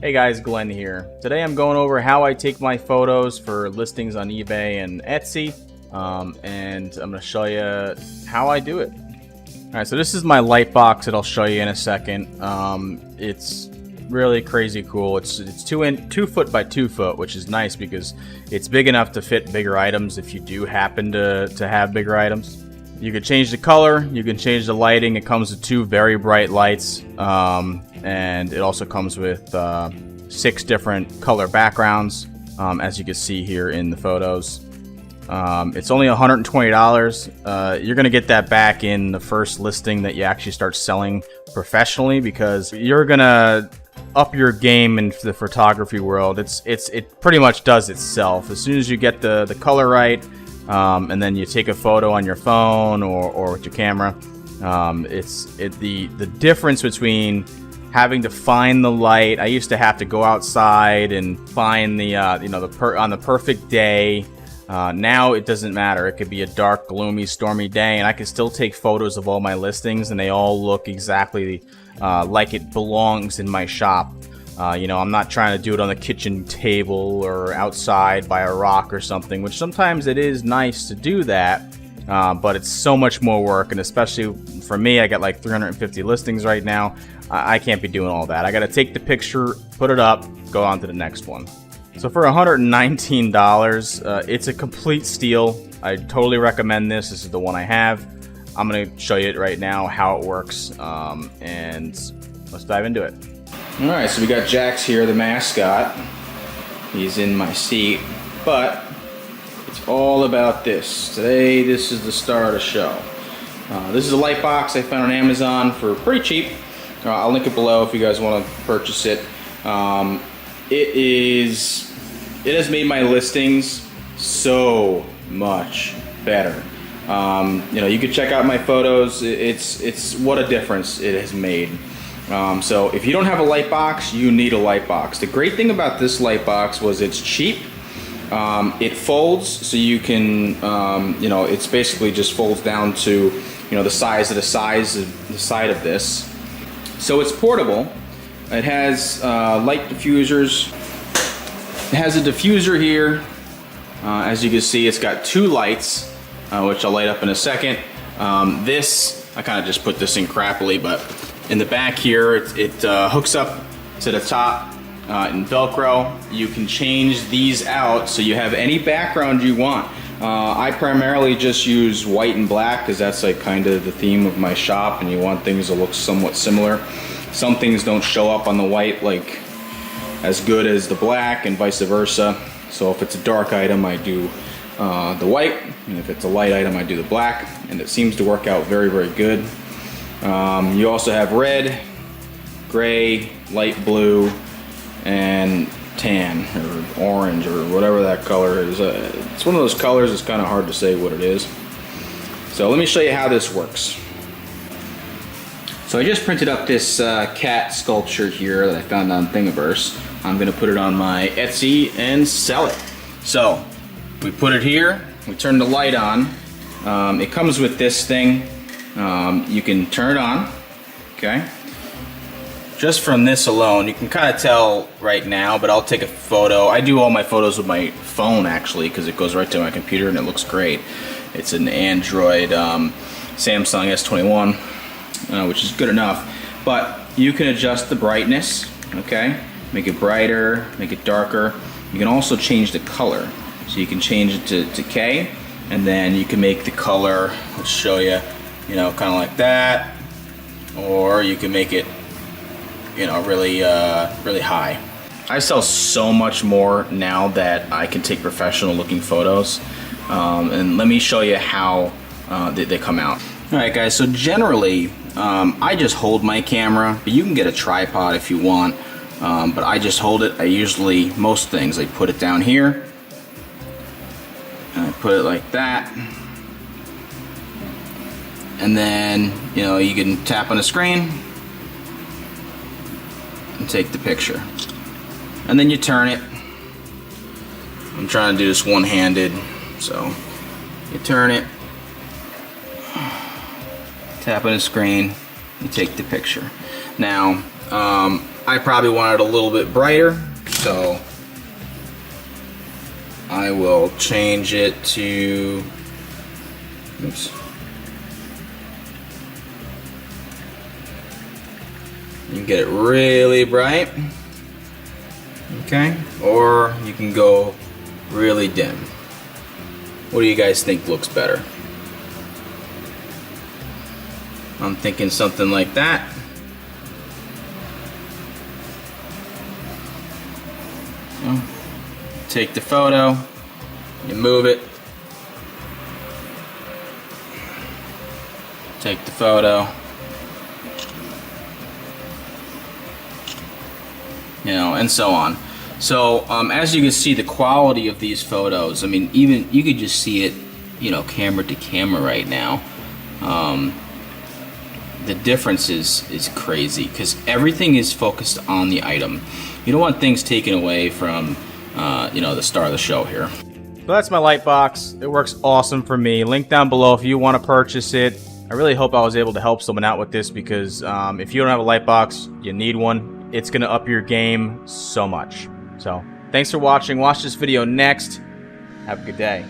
Hey guys, Glenn here. Today I'm going over how I take my photos for listings on eBay and Etsy, and I'm going to show you how I do it. Alright, so this is my light box that I'll show you in a second. It's really crazy cool. It's 2 foot by 2 foot, which is nice because it's big enough to fit bigger items if you do happen to have bigger items. You can change the color, you can change the lighting. It comes with 2 very bright lights, and it also comes with 6 different color backgrounds, as you can see here in the photos. It's only $120. You're gonna get that back in the first listing that you actually start selling professionally, because you're gonna up your game in the photography world. It pretty much does itself as soon as you get the color right. And then you take a photo on your phone or with your camera. The difference between having to find the light. I used to have to go outside and find the on the perfect day. Now it doesn't matter. It could be a dark, gloomy, stormy day, and I can still take photos of all my listings, and they all look exactly like it belongs in my shop. I'm not trying to do it on the kitchen table or outside by a rock or something, which sometimes it is nice to do that, but it's so much more work, and especially for me, I got like 350 listings right now. I can't be doing all that. I got to take the picture, put it up, go on to the next one. So for $119, it's a complete steal. I totally recommend this. This is the one I have. I'm going to show you it right now, how it works, and let's dive into it. Alright, so we got Jax here, the mascot. He's in my seat, but it's all about this. Today, this is the star of the show. This is a light box I found on Amazon for pretty cheap. I'll link it below if you guys want to purchase it. It has made my listings so much better. You can check out my photos. It's what a difference it has made. So if you don't have a light box, you need a light box. The great thing about this light box was it's cheap. It folds, so you can, it's basically just folds down to, the size of the side of this. So it's portable. It has light diffusers. It has a diffuser here. As you can see, it's got 2 lights, which I'll light up in a second. I kind of just put this in crappily, but in the back here, it hooks up to the top in Velcro. You can change these out so you have any background you want. I primarily just use white and black because that's like kind of the theme of my shop, and you want things to look somewhat similar. Some things don't show up on the white like as good as the black, and vice versa. So if it's a dark item, I do the white, and if it's a light item, I do the black, and it seems to work out very, very good. You also have red, gray, light blue, and tan or orange or whatever that color is. It's one of those colors. It's kind of hard to say what it is. So let me show you how this works. So I just printed up this cat sculpture here that I found on Thingiverse. I'm going to put it on my Etsy and sell it. So we put it here. We turn the light on. It comes with this thing. You can turn it on, okay? Just from this alone, you can kind of tell right now, but I'll take a photo. I do all my photos with my phone, actually, because it goes right to my computer and it looks great. It's an Android Samsung S21, which is good enough. But you can adjust the brightness, okay? Make it brighter, make it darker. You can also change the color. So you can change it to K, and then you can make the color, let's show you, kind of like that, or you can make it, really high. I sell so much more now that I can take professional looking photos, and let me show you how they come out. Alright guys, so generally I just hold my camera, but you can get a tripod if you want, but I just hold it. Most things, I put it down here, and I put it like that. And then, you can tap on the screen and take the picture. And then you turn it. I'm trying to do this one-handed, so you turn it, tap on the screen, you take the picture. Now, I probably want it a little bit brighter, so I will change it to, oops. You can get it really bright, okay? Or you can go really dim. What do you guys think looks better? I'm thinking something like that. So, take the photo, you move it, take the photo, you know, and so on. So as you can see, the quality of these photos, I mean, even you could just see it, you know, camera to camera right now. The difference is crazy because everything is focused on the item. You don't want things taken away from, you know, the star of the show here. So that's my light box. It works awesome for me. Link down below if you want to purchase it. I really hope I was able to help someone out with this because if you don't have a light box, you need one. It's going to up your game so much. So thanks for watching. Watch this video next. Have a good day.